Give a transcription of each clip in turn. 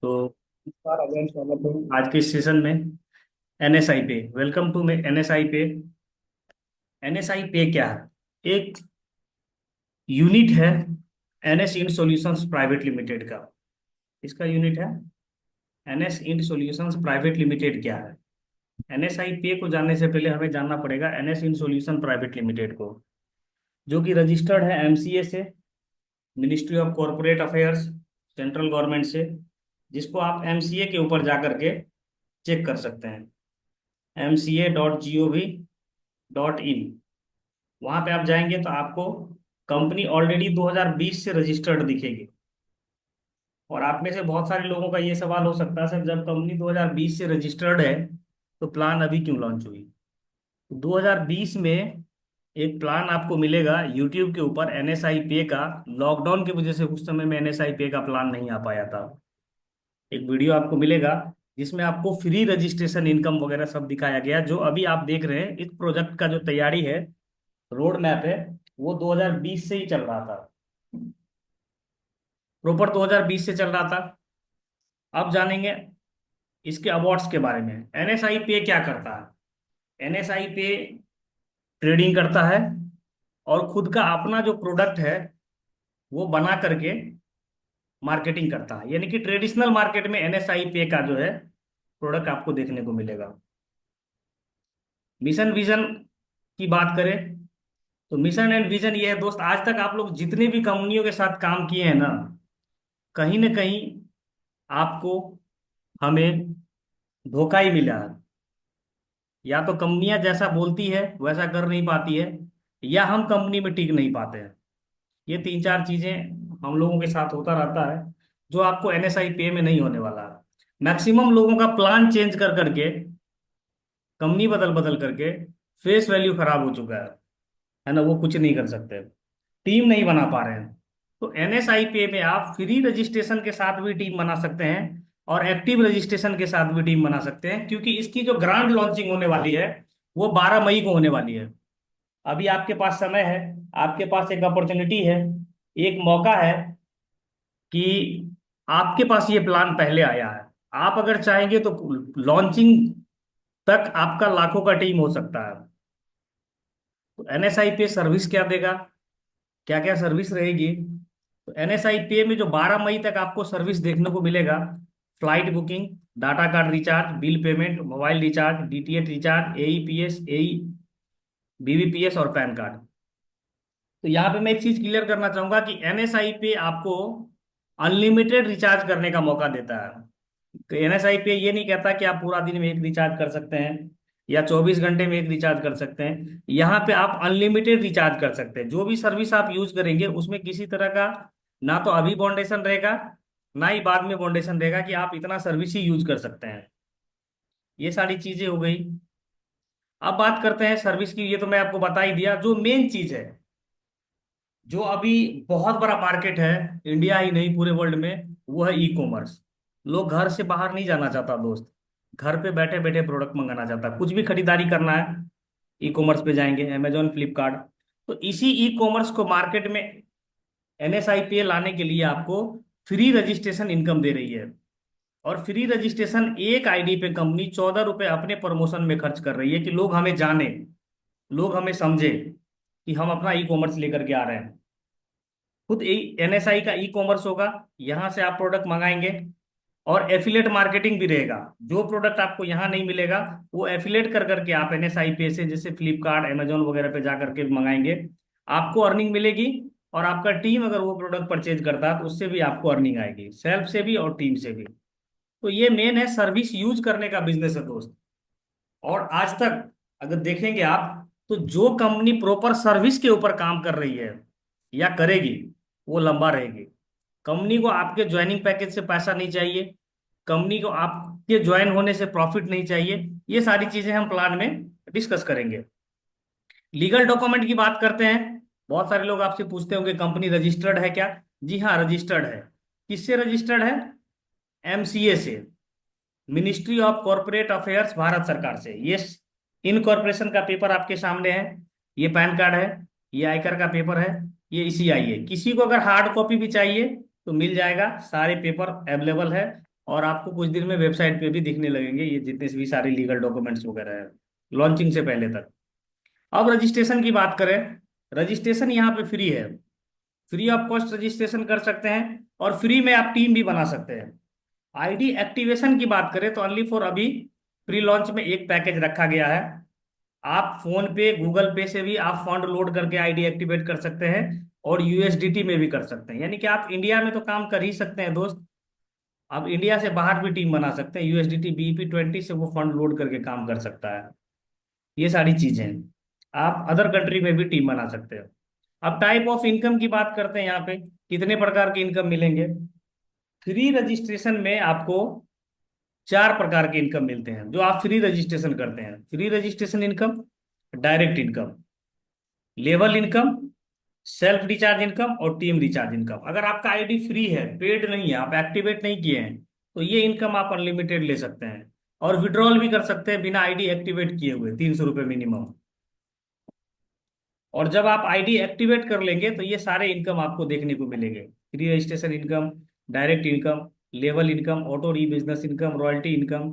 तो इस बार अगेन स्वागत है आज के सेशन में। एनएसआई पे वेलकम टू में एनएसआई पे। एनएसआई पे क्या है? एक यूनिट है NS Ind solutions private limited का। इसका यूनिट है NS Ind solutions private limited. क्या है? एनएसआई पे को जानने से पहले हमें जानना पड़ेगा NS Ind solution private limited को, जो कि रजिस्टर्ड है एमसीए से, ministry of corporate affairs, central government से, जिसको आप एमसीए के ऊपर जा करके चेक कर सकते हैं। mca.gov.in, वहां पे आप जाएंगे तो आपको कंपनी ऑलरेडी 2020 से रजिस्टर्ड दिखेगी। और आप में से बहुत सारे लोगों का ये सवाल हो सकता है, सर जब कंपनी 2020 से रजिस्टर्ड है तो प्लान अभी क्यों लॉन्च हुई? 2020 में एक प्लान आपको मिलेगा यूट्यूब के ऊपर एनएसआई पे का। लॉकडाउन की वजह से उस समय में एनएसआई पे का प्लान नहीं आ पाया था। एक वीडियो आपको मिलेगा जिसमें आपको फ्री रजिस्ट्रेशन इनकम वगैरह सब दिखाया गया। जो अभी आप देख रहे हैं इस प्रोजेक्ट का जो तैयारी है, रोड मैप है, वो 2020 से ही चल रहा था। प्रॉपर 2020 से चल रहा था। अब जानेंगे इसके अवार्ड्स के बारे में। एनएसआई पे क्या करता है? एनएसआई पे ट्रेडिंग करता है और खुद का अपना जो प्रोडक्ट है वो बना करके मार्केटिंग करता है। यानी कि ट्रेडिशनल मार्केट में एनएसआई पे का जो है प्रोडक्ट आपको देखने को मिलेगा। मिशन विजन की बात करें तो मिशन एंड विजन ये है दोस्त, आज तक आप लोग जितने भी कंपनियों के साथ काम किए हैं ना, कहीं ना कहीं आपको, हमें धोखा ही मिला है। या तो कंपनियां जैसा बोलती है वैसा कर नहीं पाती है, या हम कंपनी में टिक नहीं पाते हैं। ये तीन चार चीजें हम लोगों के साथ होता रहता है, जो आपको एनएसआई पे में नहीं होने वाला है। मैक्सिमम लोगों का प्लान चेंज कर करके, कंपनी बदल बदल करके फेस वैल्यू खराब हो चुका है ना। वो कुछ नहीं कर सकते, टीम नहीं बना पा रहे हैं। तो एनएसआईपीए में आप फ्री रजिस्ट्रेशन के साथ भी टीम बना सकते हैं और एक्टिव रजिस्ट्रेशन के साथ भी टीम बना सकते हैं, क्योंकि इसकी जो ग्रांड लॉन्चिंग होने वाली है वो 12 मई को होने वाली है। अभी आपके पास समय है, आपके पास एक अपॉर्चुनिटी है, एक मौका है कि आपके पास ये प्लान पहले आया है। आप अगर चाहेंगे तो लॉन्चिंग तक आपका लाखों का टीम हो सकता है। तो एनएसआई पे सर्विस क्या देगा, क्या क्या सर्विस रहेगी? तो एनएसआई पे में जो 12 मई तक आपको सर्विस देखने को मिलेगा, flight booking, data card recharge, bill payment, mobile recharge, DTH recharge, AEPS, AE, BBPS और पैन कार्ड। तो यहाँ पे मैं एक चीज क्लियर करना चाहूंगा कि एनएसआई पे आपको अनलिमिटेड रिचार्ज करने का मौका देता है। तो एनएसआई पे ये नहीं कहता कि आप पूरा दिन में एक रिचार्ज कर सकते हैं या 24 घंटे में एक रिचार्ज कर सकते हैं। यहाँ पे आप अनलिमिटेड रिचार्ज कर सकते हैं। जो भी सर्विस आप यूज करेंगे उसमें किसी तरह का ना तो अभी बाउंडेशन रहेगा, ना ही बाद में बाउंडेशन रहेगा कि आप इतना सर्विस ही यूज कर सकते हैं। ये सारी चीजें हो गई। अब बात करते हैं सर्विस की। ये तो मैं आपको बता ही दिया। जो मेन चीज है, जो अभी बहुत बड़ा मार्केट है इंडिया ही नहीं पूरे वर्ल्ड में, वो है ई कॉमर्स। लोग घर से बाहर नहीं जाना चाहता दोस्त, घर पे बैठे बैठे प्रोडक्ट मंगाना चाहता है। कुछ भी खरीदारी करना है ई कॉमर्स पे जाएंगे, अमेजोन, फ्लिपकार्ट। तो इसी ई कॉमर्स को मार्केट में एनएसआईपीए लाने के लिए आपको फ्री रजिस्ट्रेशन इनकम दे रही है। और फ्री रजिस्ट्रेशन एक आईडी पे कंपनी 14 रुपए अपने प्रमोशन में खर्च कर रही है कि लोग हमें जाने, लोग हमें समझे कि हम अपना ई कॉमर्स लेकर के आ रहे हैं। खुद एनएसआई का ई कॉमर्स होगा, यहाँ से आप प्रोडक्ट मंगाएंगे। और एफिलेट मार्केटिंग भी रहेगा। जो प्रोडक्ट आपको यहाँ नहीं मिलेगा वो एफिलेट कर करके आप एनएसआई पे से, जैसे फ्लिपकार्ट, अमेजोन वगैरह पे जा करके मंगाएंगे, आपको अर्निंग मिलेगी। और आपका टीम अगर वो प्रोडक्ट परचेज करता है तो उससे भी आपको अर्निंग आएगी, सेल्फ से भी और टीम से भी। तो ये मेन है सर्विस यूज करने का बिजनेस है दोस्त। और आज तक अगर देखेंगे आप, तो जो कंपनी प्रॉपर सर्विस के ऊपर काम कर रही है या करेगी वो लंबा रहेगी। कंपनी को आपके ज्वाइनिंग पैकेज से पैसा नहीं चाहिए, कंपनी को आपके ज्वाइन होने से प्रॉफिट नहीं चाहिए। ये सारी चीजें हम प्लान में डिस्कस करेंगे। लीगल डॉक्यूमेंट की बात करते हैं। बहुत सारे लोग आपसे पूछते होंगे कंपनी रजिस्टर्ड है क्या? जी हाँ, रजिस्टर्ड है। किससे रजिस्टर्ड है? एमसीए से, ministry of corporate affairs, Bharat सरकार से। ये इनकॉर्पोरेशन का पेपर आपके सामने है, ये पैन कार्ड है, ये आयकर का पेपर है, ये ईसीआई है। किसी को अगर हार्ड कॉपी भी चाहिए तो मिल जाएगा, सारे पेपर अवेलेबल है। और आपको कुछ दिन में वेबसाइट पे भी दिखने लगेंगे ये जितने भी सारे लीगल डॉक्यूमेंट्स वगैरह है, लॉन्चिंग से पहले तक। अब रजिस्ट्रेशन की बात करें, रजिस्ट्रेशन यहाँ पे फ्री है, फ्री ऑफ कॉस्ट रजिस्ट्रेशन कर सकते हैं, और फ्री में आप टीम भी बना सकते हैं। आईडी एक्टिवेशन की बात करें तो ओनली फॉर अभी प्री लॉन्च में एक पैकेज रखा गया है। आप फोन पे गूगल पे से भी आप फंड लोड करके आईडी एक्टिवेट कर सकते हैं, और यूएसडीटी में भी कर सकते हैं, यानी कि आप इंडिया में तो काम कर ही सकते हैं दोस्त, आप इंडिया से बाहर भी टीम बना सकते हैं, यूएसडीटी बीईपी 20 से वो फंड लोड करके काम कर सकता है। ये सारी चीजें आप अदर कंट्री में भी टीम बना सकते हो। अब टाइप ऑफ इनकम की बात करते हैं, यहाँ पे कितने प्रकार के इनकम मिलेंगे। फ्री रजिस्ट्रेशन में आपको 4 प्रकार के इनकम मिलते हैं जो आप फ्री रजिस्ट्रेशन करते हैं। Free registration income, direct income, level income, self recharge income और टीम रिचार्ज इनकम। अगर आपका आईडी फ्री है, पेड नहीं है, आप एक्टिवेट नहीं किए हैं, तो ये इनकम आप अनलिमिटेड ले सकते हैं, और विड्रॉल भी कर सकते हैं बिना आईडी एक्टिवेट किए हुए, 300 रुपये मिनिमम। और जब आप आईडी एक्टिवेट कर लेंगे तो ये सारे इनकम आपको देखने को मिलेंगे। Free registration income, direct income, level income, auto re business income, royalty income,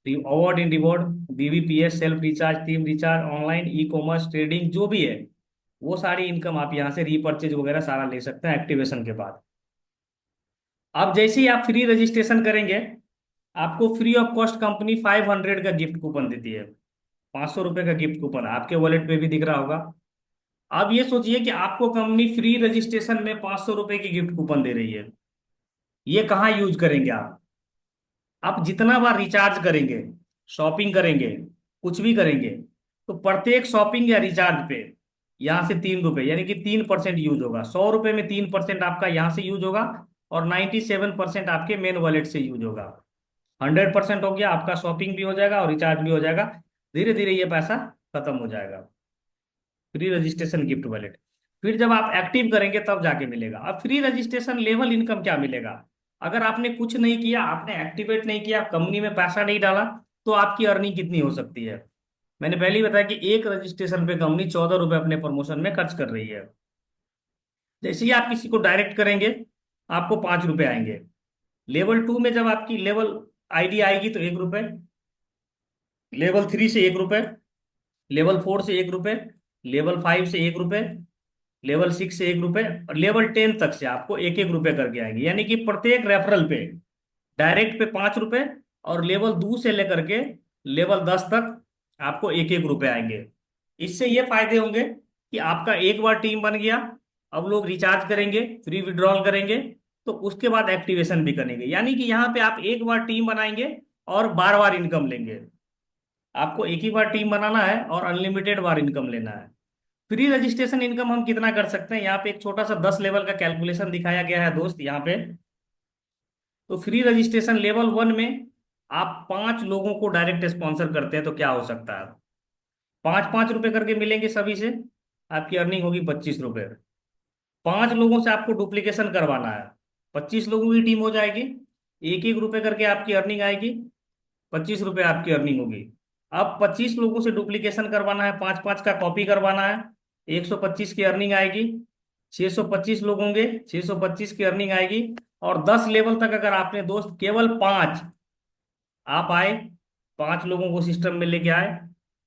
award in reward, BVPS, self recharge, team recharge, online e commerce, trading, जो भी है वो सारी इनकम आप यहाँ से रीपर्चेज वगैरह सारा ले सकते हैं एक्टिवेशन के बाद। अब जैसे ही आप फ्री रजिस्ट्रेशन करेंगे, आपको फ्री ऑफ कॉस्ट कंपनी 500 का गिफ्ट कूपन देती है। 500 रुपये का गिफ्ट कूपन आपके वॉलेट पे भी दिख रहा होगा। अब ये सोचिए कि आपको कंपनी फ्री रजिस्ट्रेशन में 500 रुपये की गिफ्ट कूपन दे रही है। ये कहाँ यूज करेंगे आप जितना बार रिचार्ज करेंगे, शॉपिंग करेंगे, कुछ भी करेंगे, तो प्रत्येक शॉपिंग या रिचार्ज पे यहाँ से 3 रुपये यानी कि 3% यूज होगा। 100 रुपये में 3% आपका यहाँ से यूज होगा, और 97% आपके मेन वॉलेट से यूज होगा। 100% हो गया आपका, शॉपिंग भी हो जाएगा और रिचार्ज भी हो जाएगा। धीरे धीरे ये पैसा खत्म हो जाएगा। फ्री रजिस्ट्रेशन गिफ्ट वॉलेट, फिर जब आप एक्टिव करेंगे तब जाके मिलेगा। अब फ्री रजिस्ट्रेशन लेवल इनकम क्या मिलेगा, अगर आपने कुछ नहीं किया, आपने एक्टिवेट नहीं किया, कंपनी में पैसा नहीं डाला, तो आपकी अर्निंग कितनी हो सकती है। मैंने पहले ही बताया कि एक रजिस्ट्रेशन पे कंपनी 14 रुपये अपने प्रमोशन में खर्च कर रही है। जैसे ही आप किसी को डायरेक्ट करेंगे, आपको 5 रुपये आएंगे। लेवल 2 में जब आपकी लेवल आईडी आएगी तो 1 रुपये, लेवल 3 से 1 रुपये, लेवल 4 से 1 रुपये, लेवल 5 से 1 रुपये, लेवल 6 से 1 रुपये, और लेवल 10 तक से आपको 1 1 रुपये करके आएंगे, यानी कि प्रत्येक रेफरल पे, डायरेक्ट पे 5 रुपये, और लेवल 2 से लेकर के लेवल 10 तक आपको 1 1 रुपये आएंगे। इससे ये फायदे होंगे कि आपका एक बार टीम बन गया, अब लोग रिचार्ज करेंगे, फ्री विड्रॉल करेंगे, तो उसके बाद एक्टिवेशन भी करेंगे, यानी कि यहाँ पे आप एक बार टीम बनाएंगे और बार बार इनकम लेंगे। आपको एक ही बार टीम बनाना है और अनलिमिटेड बार इनकम लेना है। फ्री रजिस्ट्रेशन इनकम हम कितना कर सकते हैं, यहाँ पे एक छोटा सा 10 लेवल का कैलकुलेशन दिखाया गया है दोस्त यहाँ पे। तो फ्री रजिस्ट्रेशन लेवल 1 में आप 5 लोगों को डायरेक्ट स्पॉन्सर करते हैं तो क्या हो सकता है, 5 5 रुपए करके मिलेंगे सभी से, आपकी अर्निंग होगी 25 रुपये। 5 लोगों से आपको डुप्लीकेशन करवाना है, 25 लोगों की टीम हो जाएगी, 1 1 रुपये करके आपकी अर्निंग आएगी, 25 रुपये आपकी अर्निंग होगी। अब 25 लोगों से डुप्लीकेशन करवाना है, 5 5 का कॉपी करवाना है, 125 की अर्निंग आएगी। 625 लोग होंगे, 625 की अर्निंग आएगी। और 10 लेवल तक अगर आपने दोस्त केवल 5 आप आए, 5 लोगों को सिस्टम में लेके आए,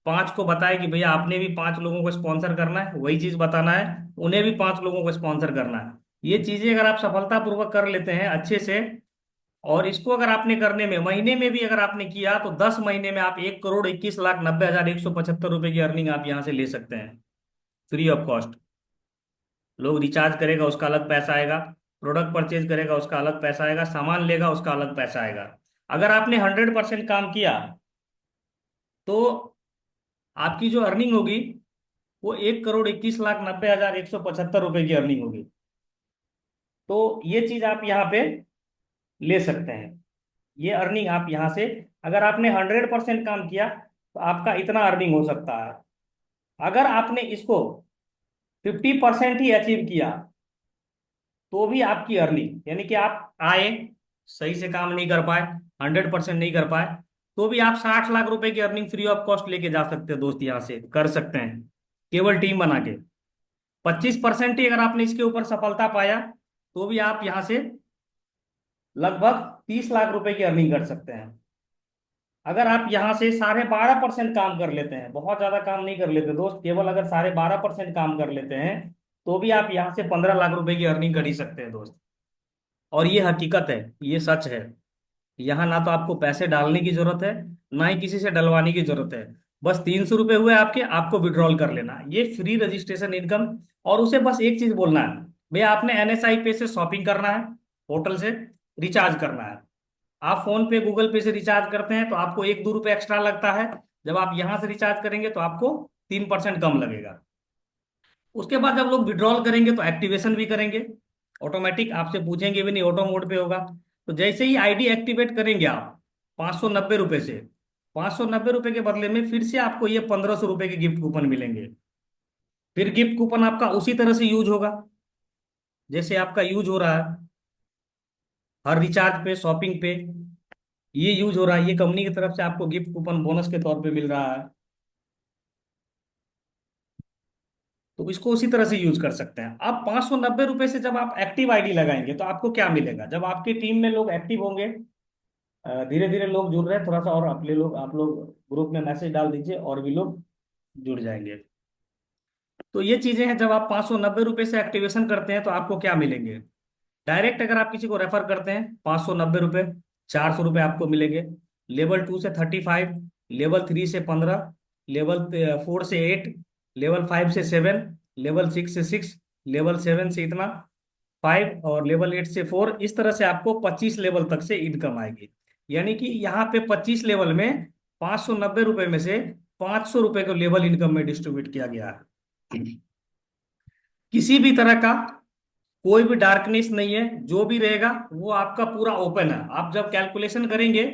5 को बताए कि भैया आपने भी 5 लोगों को स्पॉन्सर करना है, वही चीज बताना है, उन्हें भी 5 लोगों को स्पॉन्सर करना है। ये चीजें अगर आप सफलतापूर्वक कर लेते हैं अच्छे से, और इसको अगर आपने करने में महीने में भी अगर आपने किया, तो 10 महीने में आप 1,21,90,175 रुपए की अर्निंग आप यहाँ से ले सकते हैं, फ्री ऑफ कॉस्ट। लोग रिचार्ज करेगा उसका अलग पैसा आएगा, प्रोडक्ट परचेज करेगा उसका अलग पैसा आएगा, सामान लेगा उसका अलग पैसा आएगा। अगर आपने 100% काम किया, तो आपकी जो अर्निंग होगी वो 1,21,90,175 रुपए की अर्निंग होगी। तो ये चीज आप यहाँ पे ले सकते हैं, ये अर्निंग आप यहाँ से, अगर आपने 100% काम किया तो आपका इतना अर्निंग हो सकता है। अगर आपने इसको 50% ही अचीव किया, तो भी आपकी अर्निंग, यानी कि आप आए, सही से काम नहीं कर पाए, 100% नहीं कर पाए, तो भी आप 60 लाख रुपए की अर्निंग फ्री ऑफ कॉस्ट लेके जा सकते हैं दोस्त, यहाँ से कर सकते हैं केवल टीम बना के। 25% ही अगर आपने इसके ऊपर सफलता पाया, तो भी आप यहाँ से लगभग 30 लाख रुपए की अर्निंग कर सकते हैं। अगर आप यहाँ से 12.5% काम कर लेते हैं, बहुत ज्यादा काम नहीं कर लेते दोस्त, केवल अगर 12.5% काम कर लेते हैं, तो भी आप यहाँ से 15 लाख रुपए की अर्निंग कर ही सकते हैं दोस्त। और ये हकीकत है, ये सच है। यहाँ ना तो आपको पैसे डालने की जरूरत है, ना ही किसी से डलवाने की जरूरत है। बस 300 रुपये हुए आपके, आपको विड्रॉल कर लेना, ये फ्री रजिस्ट्रेशन इनकम। और उसे बस एक चीज बोलना है, भैया आपने एनएसआई पे से शॉपिंग करना है, होटल से रिचार्ज करना है। आप फोन पे गूगल पे से रिचार्ज करते हैं तो आपको 1-2 रुपये एक्स्ट्रा लगता है। जब आप यहाँ से रिचार्ज करेंगे तो आपको 3% कम लगेगा। उसके बाद जब लोग विड्रॉल करेंगे तो एक्टिवेशन भी करेंगे, ऑटोमेटिक, आपसे पूछेंगे भी नहीं, ऑटो मोड पे होगा। तो जैसे ही आईडी एक्टिवेट करेंगे आप, 590 रुपये से, 590 रुपये के बदले में फिर से आपको ये 1500 रुपये के गिफ्ट कूपन मिलेंगे। फिर गिफ्ट कूपन आपका उसी तरह से यूज होगा जैसे आपका यूज हो रहा है, हर रिचार्ज पे, शॉपिंग पे ये यूज हो रहा है। ये कंपनी की तरफ से आपको गिफ्ट कूपन बोनस के तौर पे मिल रहा है। तो इसको उसी तरह से यूज कर सकते हैं। अब 590 रुपये से जब आप एक्टिव आईडी लगाएंगे तो आपको क्या मिलेगा, जब आपकी टीम में लोग एक्टिव होंगे, धीरे धीरे लोग जुड़ रहे हैं, थोड़ा सा और अपने लोग, आप लोग ग्रुप में मैसेज डाल दीजिए और भी लोग जुड़ जाएंगे। तो ये चीजें हैं, जब आप 590 रुपये से एक्टिवेशन करते हैं तो आपको क्या मिलेंगे। डायरेक्ट अगर आप किसी को रेफर करते हैं, 590 रुपये, 400 रुपये आपको मिलेंगे। लेवल 2 से 35, लेवल 3 से 15, लेवल 4 से 8, लेवल 5 से 7, लेवल 6 से 6, लेवल 7 से इतना 5, और लेवल 8 से 4, इस तरह से आपको 25 लेवल तक से इनकम आएगी। यानी कि यहाँ पे 25 लेवल में 590 रुपये में से 500 रुपये को लेवल इनकम में डिस्ट्रीब्यूट किया गया है। किसी भी तरह का कोई भी डार्कनेस नहीं है, जो भी रहेगा वो आपका पूरा ओपन है। आप जब कैलकुलेशन करेंगे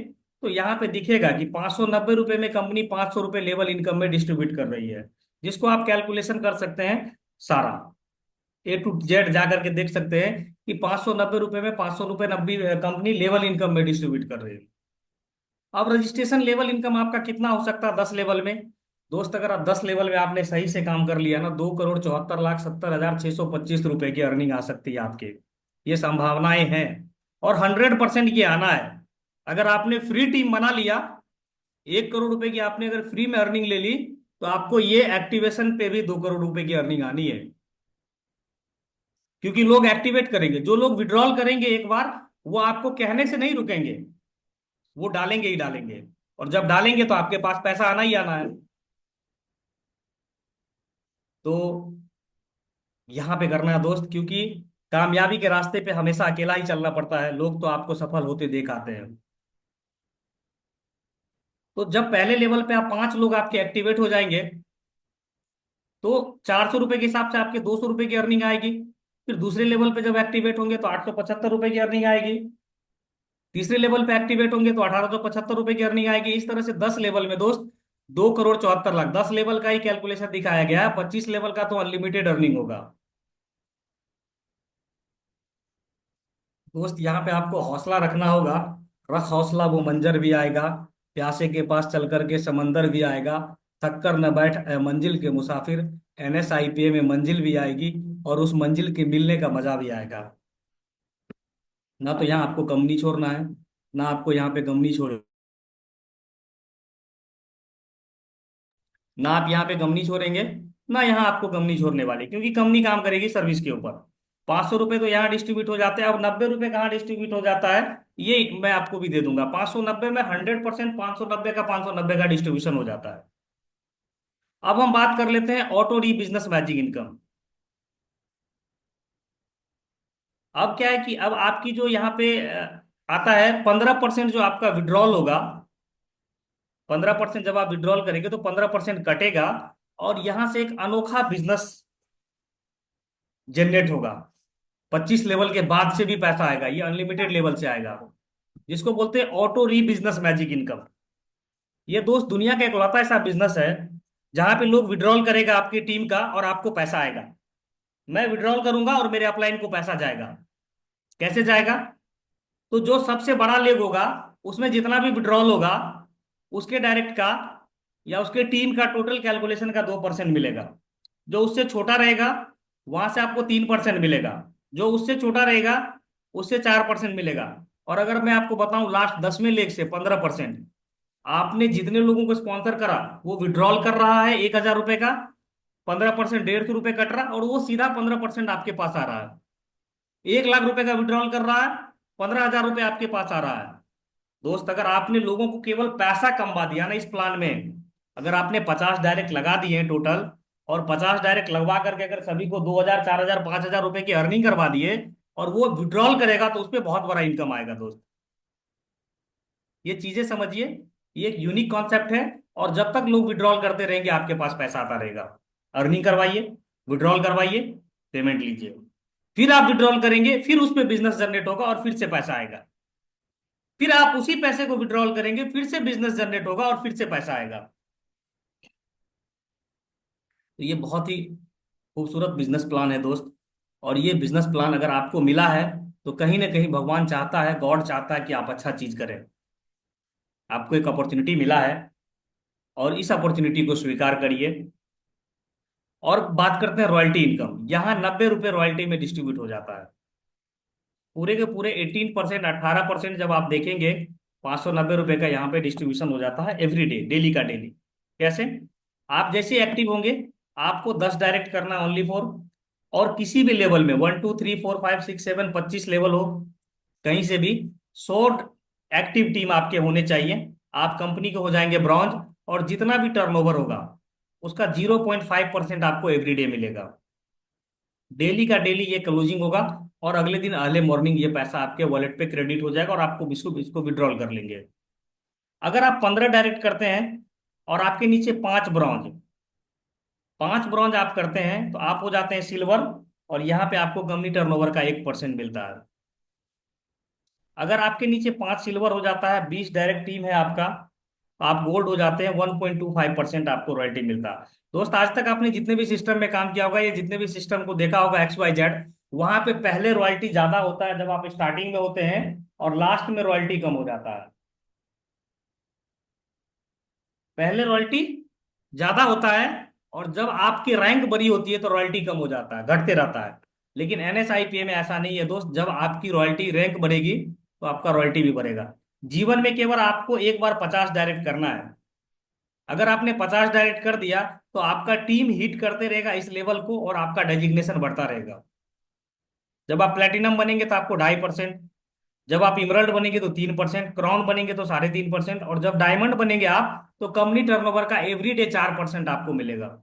तो यहाँ पे दिखेगा कि 590 रुपये में कंपनी 500 रुपये लेवल इनकम में डिस्ट्रीब्यूट कर रही है, जिसको आप कैलकुलेशन कर सकते हैं सारा, A to Z जा करके देख सकते हैं कि 590 रुपये में 500 रुपये नब्बे कंपनी लेवल इनकम में डिस्ट्रीब्यूट कर रही है। अब रजिस्ट्रेशन लेवल इनकम आपका कितना हो सकता है 10 लेवल में। दोस्त अगर आप 10 लेवल में आपने सही से काम कर लिया ना, 2,74,70,725 रुपए की अर्निंग आ सकती है आपके। ये संभावनाएं हैं, और 100% ये आना है। अगर आपने फ्री टीम बना लिया, 1 करोड़ रुपए की आपने अगर फ्री में अर्निंग ले ली, तो आपको ये एक्टिवेशन पे भी 2 करोड़ रुपए की अर्निंग आनी है। क्योंकि लोग एक्टिवेट करेंगे, जो लोग विड्रॉल करेंगे एक बार, वो आपको कहने से नहीं रुकेंगे, वो डालेंगे ही डालेंगे। और जब डालेंगे तो आपके पास पैसा आना ही आना है। तो यहाँ पे करना है दोस्त, क्योंकि कामयाबी के रास्ते पे हमेशा अकेला ही चलना पड़ता है, लोग तो आपको सफल होते देख आते हैं। तो जब पहले लेवल पे आप 5 लोग आपके एक्टिवेट हो जाएंगे, तो 400 रुपये के हिसाब से आपके 200 रुपये की अर्निंग आएगी। फिर दूसरे लेवल पे जब एक्टिवेट होंगे तो 875 रुपये की अर्निंग आएगी। तीसरे लेवल पे एक्टिवेट होंगे तो 1875 रुपये की अर्निंग आएगी। इस तरह से 10 लेवल में दोस्त 2,74,00,000, 10 लेवल का ही कैलकुलेशन दिखाया गया है, 25 लेवल का तो अनलिमिटेड अर्निंग होगा। दोस्त यहाँ पे आपको हौसला रखना होगा, रख हौसला वो मंजर भी आएगा, प्यासे के पास चल करके समंदर भी आएगा, थक कर न बैठ ए मंजिल के मुसाफिर, NSIPA में मंजिल भी आएगी, और उस मंजिल के मिलने का मजा भी आएगा। ना तो यहाँ आपको कंपनी छोड़ना है, ना आपको यहाँ पे कंपनी छोड़े, ना आप यहाँ पे कंपनी छोड़ेंगे, ना यहाँ आपको कंपनी छोड़ने वाली, क्योंकि कंपनी काम करेगी सर्विस के ऊपर। 500 रुपये तो यहाँ डिस्ट्रीब्यूट हो जाते हैं, अब 90 रुपये कहाँ डिस्ट्रीब्यूट हो जाता है, ये मैं आपको भी दे दूंगा। 590 में 100%, 590 का डिस्ट्रीब्यूशन हो जाता है। अब हम बात कर लेते हैं auto re business magic income. अब क्या है कि अब आपकी जो यहाँ पे आता है 15% जो आपका विड्रॉल होगा, 15% जब आप विड्रॉल करेंगे तो 15% कटेगा, और यहां से एक अनोखा बिजनेस जनरेट होगा। 25 लेवल के बाद से भी पैसा आएगा, ये अनलिमिटेड लेवल से आएगा, जिसको बोलते हैं auto re business magic income. ये दोस्त दुनिया का इकलौता ऐसा बिजनेस है जहां पे लोग विड्रॉल करेगा आपकी टीम का और आपको पैसा आएगा। मैं विड्रॉल करूंगा और मेरे अपलाइन को पैसा जाएगा। कैसे जाएगा, तो जो सबसे बड़ा लेग होगा, उसमें जितना भी विड्रॉल होगा, उसके डायरेक्ट का या उसके टीम का टोटल कैलकुलेशन का 2% मिलेगा। जो उससे छोटा रहेगा, वहां से आपको 3% मिलेगा। जो उससे छोटा रहेगा, उससे 4% मिलेगा। और अगर मैं आपको बताऊं लास्ट 10वें लेग से 15%, आपने जितने लोगों को स्पॉन्सर करा वो विड्रॉल कर रहा है 1,000 रुपए का, 15% 150 रुपये कट रहा, और वो सीधा 15% आपके पास आ रहा है। 1 लाख रुपए का विड्रॉल कर रहा है, 15,000 रुपये आपके पास आ रहा है। दोस्त अगर आपने लोगों को केवल पैसा कमवा दिया ना इस प्लान में, अगर आपने 50 डायरेक्ट लगा दिए हैं टोटल, और 50 डायरेक्ट लगवा करके अगर सभी को 2,000 4,000 5,000 रुपए की अर्निंग करवा दिए, और वो विड्रॉल करेगा तो उसपे बहुत बड़ा इनकम आएगा दोस्त। ये चीजें समझिए, ये एक यूनिक कॉन्सेप्ट है। और जब तक लोग विड्रॉल करते रहेंगे आपके पास पैसा आता रहेगा। अर्निंग करवाइए, विड्रॉल करवाइए, पेमेंट लीजिए, फिर आप विड्रॉल करेंगे, फिर उसमें बिजनेस जनरेट होगा और फिर से पैसा आएगा, फिर आप उसी पैसे को विड्रॉल करेंगे, फिर से बिजनेस जनरेट होगा और फिर से पैसा आएगा। तो ये बहुत ही खूबसूरत बिजनेस प्लान है दोस्त। और ये बिजनेस प्लान अगर आपको मिला है तो कहीं ना कहीं भगवान चाहता है, गॉड चाहता है कि आप अच्छा चीज करें। आपको एक अपॉर्चुनिटी मिला है और इस अपॉर्चुनिटी को स्वीकार करिए। और बात करते हैं रॉयल्टी इनकम। यहाँ 90 रुपये रॉयल्टी में डिस्ट्रीब्यूट हो जाता है। पूरे के पूरे 18%, 18% जब आप देखेंगे, 590 रुपये का यहाँ पे डिस्ट्रीब्यूशन हो जाता है एवरी डे, डेली का डेली। कैसे? आप जैसे एक्टिव होंगे, आपको 10 डायरेक्ट करना ओनली फॉर, और किसी भी लेवल में 1 2 3 4 5 6 7 25 लेवल हो, कहीं से भी 100 एक्टिव टीम आपके होने चाहिए। आप कंपनी के हो जाएंगे ब्रॉन्ज, और जितना भी टर्नओवर होगा उसका 0.5% आपको एवरीडे मिलेगा। डेली का डेली ये क्लोजिंग होगा, और अगले दिन अर्ली मॉर्निंग ये पैसा आपके वॉलेट पे क्रेडिट हो जाएगा और आपको इसको इसको विड्रॉल कर लेंगे। अगर आप 15 डायरेक्ट करते हैं और आपके नीचे 5 ब्रॉन्ज आप करते हैं तो आप हो जाते हैं सिल्वर, और यहाँ पे आपको कंपनी टर्नओवर का 1% मिलता है। अगर आपके नीचे 5 सिल्वर हो जाता है, 20 डायरेक्ट टीम है आपका, तो आप गोल्ड हो जाते हैं, 1.25% आपको रॉयल्टी मिलता है। दोस्त आज तक आपने जितने भी सिस्टम में काम किया होगा, ये जितने भी सिस्टम को देखा होगा XYZ, वहां पे पहले रॉयल्टी ज्यादा होता है जब आप स्टार्टिंग में होते हैं, और लास्ट में रॉयल्टी कम हो जाता है। पहले रॉयल्टी ज्यादा होता है, और जब आपकी रैंक बड़ी होती है तो रॉयल्टी कम हो जाता है, घटते रहता है। लेकिन NSIPA में ऐसा नहीं है दोस्त, जब आपकी रॉयल्टी रैंक बढ़ेगी तो आपका रॉयल्टी भी बढ़ेगा। जीवन में केवल आपको एक बार 50 डायरेक्ट करना है। अगर आपने 50 डायरेक्ट कर दिया तो आपका टीम हिट करते रहेगा इस लेवल को, और आपका डेजिग्नेशन बढ़ता रहेगा। जब आप प्लेटिनम बनेंगे तो आपको 2.5%, जब आप इमरल्ड बनेंगे तो 3%, क्राउन बनेंगे तो 3.5%, और जब डायमंड बनेंगे आप तो कंपनी टर्नओवर का एवरीडे 4% आपको मिलेगा।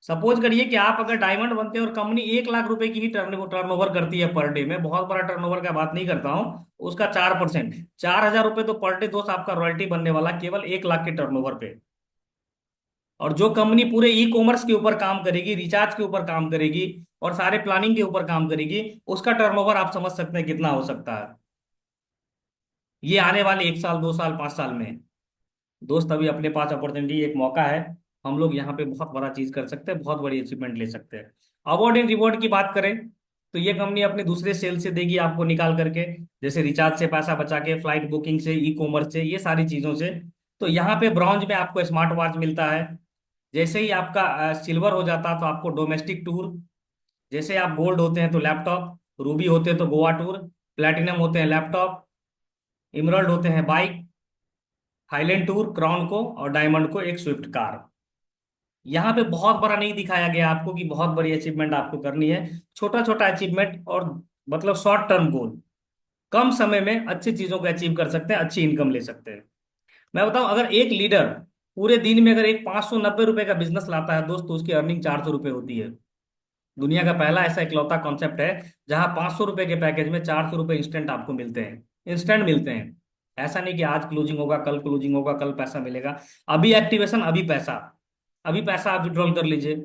सपोज करिए कि आप अगर डायमंड बनते हैं और कंपनी 1 लाख रुपए की ही टर्नओवर करती है पर डे में, बहुत बड़ा टर्नओवर का बात नहीं करता हूँ, उसका 4%, 4,000 रुपये तो पर डे दोस्त आपका रॉयल्टी बनने वाला केवल 1 लाख के टर्नओवर पे। और जो कंपनी पूरे ई कॉमर्स के ऊपर काम करेगी, रिचार्ज के ऊपर काम करेगी, और सारे प्लानिंग के ऊपर काम करेगी, उसका टर्नओवर आप समझ सकते हैं कितना हो सकता है। ये आने वाले 1 साल 2 साल 5 साल में दोस्त, अभी अपने पास अपॉर्चुनिटी, एक मौका है। हम लोग यहाँ पे बहुत बड़ा चीज कर सकते हैं, बहुत बड़ी अचीवमेंट ले सकते हैं। अवार्ड एंड रिवॉर्ड की बात करें तो ये कंपनी अपने दूसरे सेल से देगी आपको निकाल करके, जैसे रिचार्ज से पैसा बचा के, फ्लाइट बुकिंग से, ई कॉमर्स से, ये सारी चीजों से। तो यहाँ पे ब्रॉन्ज में आपको स्मार्ट वॉच मिलता है। जैसे ही आपका सिल्वर हो जाता है तो आपको डोमेस्टिक टूर, जैसे आप गोल्ड होते हैं तो लैपटॉप, रूबी होते हैं तो गोवा टूर, प्लेटिनम होते हैं लैपटॉप, इमरल्ड होते हैं बाइक, हाईलैंड टूर क्राउन को, और डायमंड को एक स्विफ्ट कार। यहाँ पे बहुत बड़ा नहीं दिखाया गया आपको कि बहुत बड़ी अचीवमेंट आपको करनी है। छोटा छोटा अचीवमेंट, और मतलब शॉर्ट टर्म गोल, कम समय में अच्छी चीजों को अचीव कर सकते हैं, अच्छी इनकम ले सकते हैं। मैं बताऊं, अगर एक लीडर पूरे दिन में अगर एक 590 रुपए का बिजनेस लाता है दोस्त, तो उसकी अर्निंग 400 रुपये होती है। दुनिया का पहला ऐसा इकलौता कॉन्सेप्ट है जहां 500 रुपए के पैकेज में 400 रुपये इंस्टेंट आपको मिलते हैं, इंस्टेंट मिलते हैं। ऐसा नहीं कि आज क्लोजिंग होगा, कल क्लोजिंग होगा, कल पैसा मिलेगा। अभी एक्टिवेशन, अभी पैसा, अभी पैसा आप विड्रॉल कर लीजिए,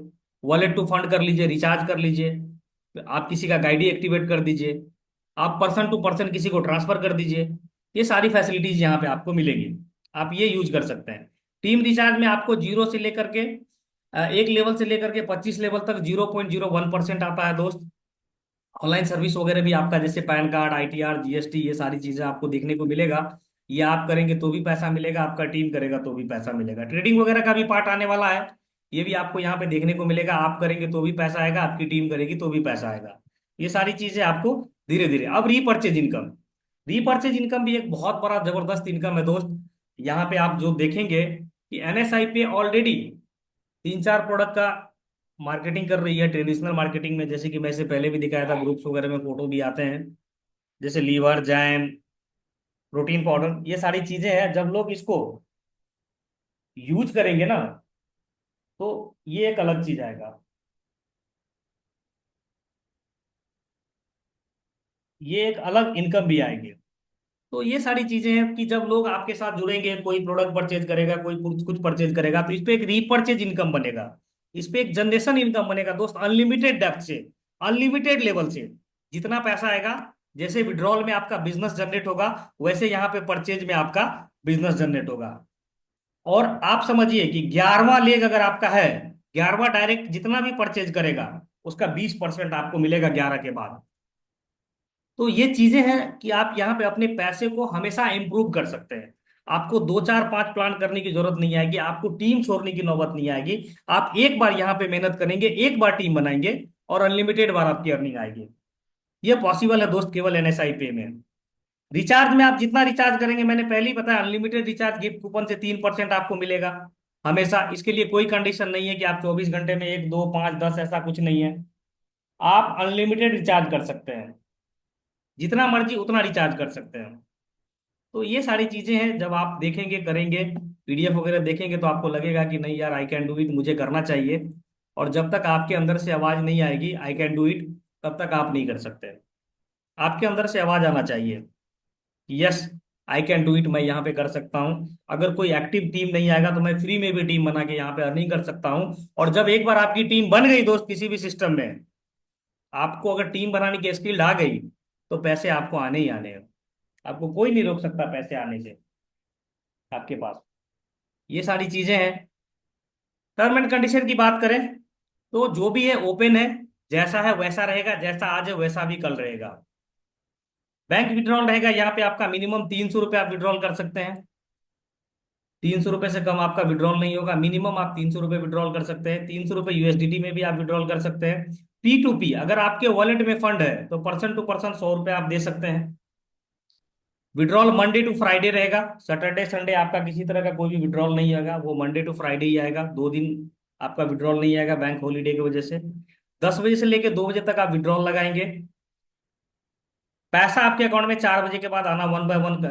वॉलेट टू फंड कर लीजिए, रिचार्ज कर लीजिए, आप किसी का गाइडी एक्टिवेट कर दीजिए, आप पर्सन टू पर्सन किसी को ट्रांसफर कर दीजिए। ये सारी फैसिलिटीज यहाँ पे आपको मिलेगी, आप ये यूज कर सकते हैं। टीम रिचार्ज में आपको जीरो से लेकर के 1 लेवल से लेकर के 25 लेवल तक 0.01% आता है दोस्त। ऑनलाइन सर्विस वगैरह भी आपका, जैसे पैन कार्ड, ITR, GST, ये सारी चीजें आपको देखने को मिलेगा। ये आप करेंगे तो भी पैसा मिलेगा, आपका टीम करेगा तो भी पैसा मिलेगा। ट्रेडिंग वगैरह का भी पार्ट आने वाला है, ये भी आपको यहाँ पे देखने को मिलेगा। आप करेंगे तो भी पैसा आएगा, आपकी टीम करेगी तो भी पैसा आएगा। ये सारी चीजें आपको धीरे धीरे। अब रीपर्चेज इनकम, रीपर्चेज इनकम भी एक बहुत बड़ा जबरदस्त इनकम है दोस्त। यहाँ पे आप जो देखेंगे कि एनएसआई पे ऑलरेडी 3 4 प्रोडक्ट का मार्केटिंग कर रही है ट्रेडिशनल मार्केटिंग में, जैसे कि मैं इसे पहले भी दिखाया था, ग्रुप्स वगैरह में फोटो भी आते हैं, जैसे लीवर जैम, प्रोटीन पाउडर, ये सारी चीजें हैं। जब लोग इसको यूज करेंगे ना, तो ये एक अलग चीज आएगा। ये एक अलग इनकम भी आएगी। तो ये सारी चीजें हैं कि जब लोग आपके साथ जुड़ेंगे, कोई प्रोडक्ट परचेज करेगा, कोई कुछ कुछ परचेज करेगा, तो इस पे एक रीपरचेज इनकम बनेगा। इस पे एक जनरेशन इनकम बनेगा दोस्त, अनलिमिटेड डेप्थ से, अनलिमिटेड लेवल से। जितना पैसा आएगा, जैसे विड्रॉल में आपका बिजनेस जनरेट होगा, वैसे यहाँ पे परचेज में आपका बिजनेस जनरेट होगा। और आप समझिए कि 11वां लेग अगर आपका है, 11वां डायरेक्ट जितना भी परचेज करेगा, उसका 20% आपको मिलेगा 11 के बाद। तो ये चीजें हैं कि आप यहाँ पे अपने पैसे को हमेशा इंप्रूव कर सकते हैं। आपको 2 4 5 प्लान करने की जरूरत नहीं आएगी, आपको टीम छोड़ने की नौबत नहीं आएगी। आप एक बार यहाँ पे मेहनत करेंगे, एक बार टीम बनाएंगे, और अनलिमिटेड बार आपकी अर्निंग आएगी। ये पॉसिबल है दोस्त, केवल एनएसआई पे में। रिचार्ज में आप जितना रिचार्ज करेंगे, मैंने पहले ही बताया, अनलिमिटेड रिचार्ज गिफ्ट कूपन से 3% आपको मिलेगा हमेशा। इसके लिए कोई कंडीशन नहीं है कि आप 24 घंटे में 1 2 5 10, ऐसा कुछ नहीं है। आप अनलिमिटेड रिचार्ज कर सकते हैं, जितना मर्जी उतना रिचार्ज कर सकते हैं। तो ये सारी चीजें हैं, जब आप देखेंगे करेंगे, पीडीएफ वगैरह देखेंगे, तो आपको लगेगा कि नहीं यार, आई कैन डू इट, मुझे करना चाहिए। और जब तक आपके अंदर से आवाज नहीं आएगी आई कैन डू इट, तब तक आप नहीं कर सकते। आपके अंदर से आवाज आना चाहिए, yes I can do it, मैं यहाँ पे कर सकता हूँ। अगर कोई एक्टिव टीम नहीं आएगा, तो मैं फ्री में भी टीम बना के यहाँ पे अर्निंग कर सकता हूँ। और जब एक बार आपकी टीम बन गई दोस्त किसी भी सिस्टम में, आपको अगर टीम बनाने की स्किल आ गई, तो पैसे आपको आने ही आने हैं। आपको कोई नहीं रोक सकता पैसे आने से आपके पास। ये सारी चीजें हैं। टर्म एंड कंडीशन की बात करें, तो जो भी है ओपन है, जैसा है वैसा रहेगा, जैसा आज है वैसा भी कल रहेगा। बैंक विड्रॉल रहेगा, यहाँ पे आपका मिनिमम 300 रुपये आप विड्रॉल कर सकते हैं। 300 रुपये से कम आपका विड्रॉल नहीं होगा, मिनिमम आप 300 रुपये विड्रॉल कर सकते हैं। 300 रुपये यूएसडीटी में भी आप विड्रॉल कर सकते हैं। P2P, अगर आपके वॉलेट में फंड है, तो पर्सन टू पर्सन 100 रुपये आप दे सकते हैं। विड्रॉल मंडे टू फ्राइडे रहेगा, सैटरडे संडे आपका किसी तरह का कोई भी विड्रॉल नहीं आएगा, वो मंडे टू फ्राइडे ही आएगा, 2 दिन आपका विड्रॉल नहीं आएगा बैंक हॉलीडे की वजह से। 10 बजे से लेकर 2 बजे तक आप विड्रॉल लगाएंगे। पैसा आपके अकाउंट में 4 बजे के बाद आना वन बाय वन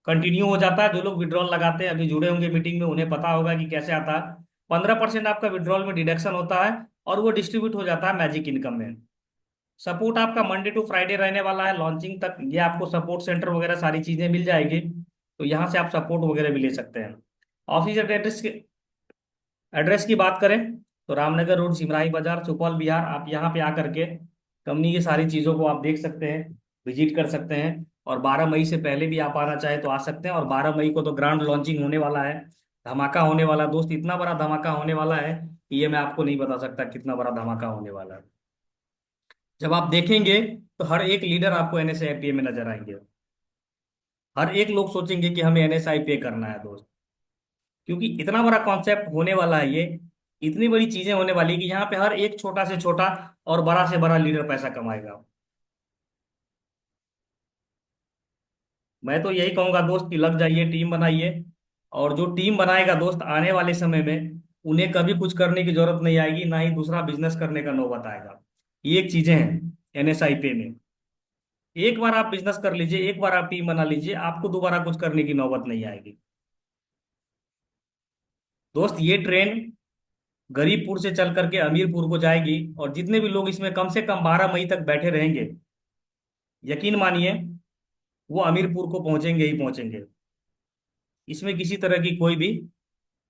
कंटिन्यू हो जाता है। जो लोग विड्रॉल लगाते हैं, अभी जुड़े होंगे मीटिंग में, उन्हें पता होगा कि कैसे आता है। 15% आपका विड्रॉल में डिडक्शन होता है, और वो डिस्ट्रीब्यूट हो जाता है मैजिक इनकम में। सपोर्ट आपका मंडे टू फ्राइडे रहने वाला है लॉन्चिंग तक, ये आपको सपोर्ट सेंटर वगैरह सारी चीजें मिल जाएगी, तो यहाँ से आप सपोर्ट वगैरह भी ले सकते हैं। ऑफिस एड्रेस की बात करें, तो रामनगर रोड, सिमराही बाजार, सुपौल बिहार। आप यहाँ पे आकर के कंपनी की सारी चीज़ों को आप देख सकते हैं, विजिट कर सकते हैं। और 12 मई से पहले भी आप आना चाहे तो आ सकते हैं। और 12 मई को तो ग्रांड लॉन्चिंग होने वाला है, धमाका होने वाला है दोस्त, इतना बड़ा धमाका होने वाला है कि ये मैं आपको नहीं बता सकता कितना बड़ा धमाका होने वाला है। जब आप देखेंगे, तो हर एक लीडर आपको एनएसआईपीए में नजर आएंगे। हर एक लोग सोचेंगे कि हमें एनएसआईपीए करना है दोस्त, क्योंकि इतना बड़ा कॉन्सेप्ट होने वाला है ये, इतनी बड़ी चीजें होने वाली है कि यहाँ पे हर एक छोटा से छोटा और बड़ा से बड़ा लीडर पैसा कमाएगा। मैं तो यही कहूंगा दोस्त कि लग जाइए, टीम बनाइए। और जो टीम बनाएगा दोस्त, आने वाले समय में उन्हें कभी कुछ करने की जरूरत नहीं आएगी, ना ही दूसरा बिजनेस करने का नौबत आएगा। ये एक चीजें हैं एनएसआईपी में। एक बार आप बिजनेस कर लीजिए, एक बार आप टीम बना लीजिए, आपको दोबारा कुछ करने की नौबत नहीं आएगी। दोस्त ये ट्रेन गरीबपुर से चल करके अमीरपुर को जाएगी, और जितने भी लोग इसमें कम से कम 12 मई तक बैठे रहेंगे, यकीन मानिए वो अमीरपुर को पहुंचेंगे ही पहुंचेंगे। इसमें किसी तरह की कोई भी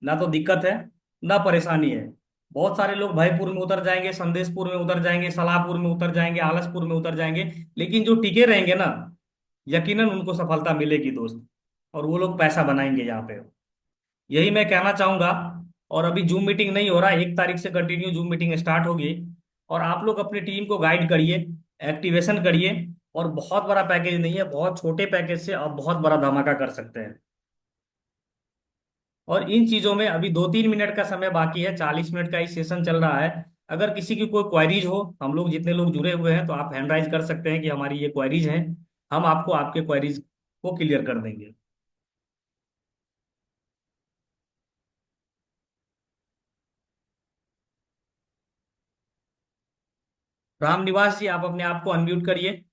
ना तो दिक्कत है, ना परेशानी है। बहुत सारे लोग भयपुर में उतर जाएंगे, संदेशपुर में उतर जाएंगे, सलाहपुर में उतर जाएंगे, आलसपुर में उतर जाएंगे, लेकिन जो टिके रहेंगे ना, यकीनन उनको सफलता मिलेगी दोस्त। और वो लोग पैसा बनाएंगे यहाँ पे, यही मैं कहना चाहूंगा। और अभी जूम मीटिंग नहीं हो रहा, 1 तारीख से कंटिन्यू जूम मीटिंग स्टार्ट होगी। और आप लोग अपनी टीम को गाइड करिए, एक्टिवेशन करिए। और बहुत बड़ा पैकेज नहीं है, बहुत छोटे पैकेज से आप बहुत बड़ा धमाका कर सकते हैं। और इन चीजों में अभी 2 3 मिनट का समय बाकी है, 40 मिनट का ही सेशन चल रहा है। अगर किसी की कोई क्वेरीज हो, हम लोग जितने लोग जुड़े हुए हैं, तो आप हैंड राइज कर सकते हैं कि हमारी ये क्वेरीज हैं। हम आपको आपके क्वेरीज को क्लियर कर देंगे। राम निवास जी, आप अपने आप को अनम्यूट करिए।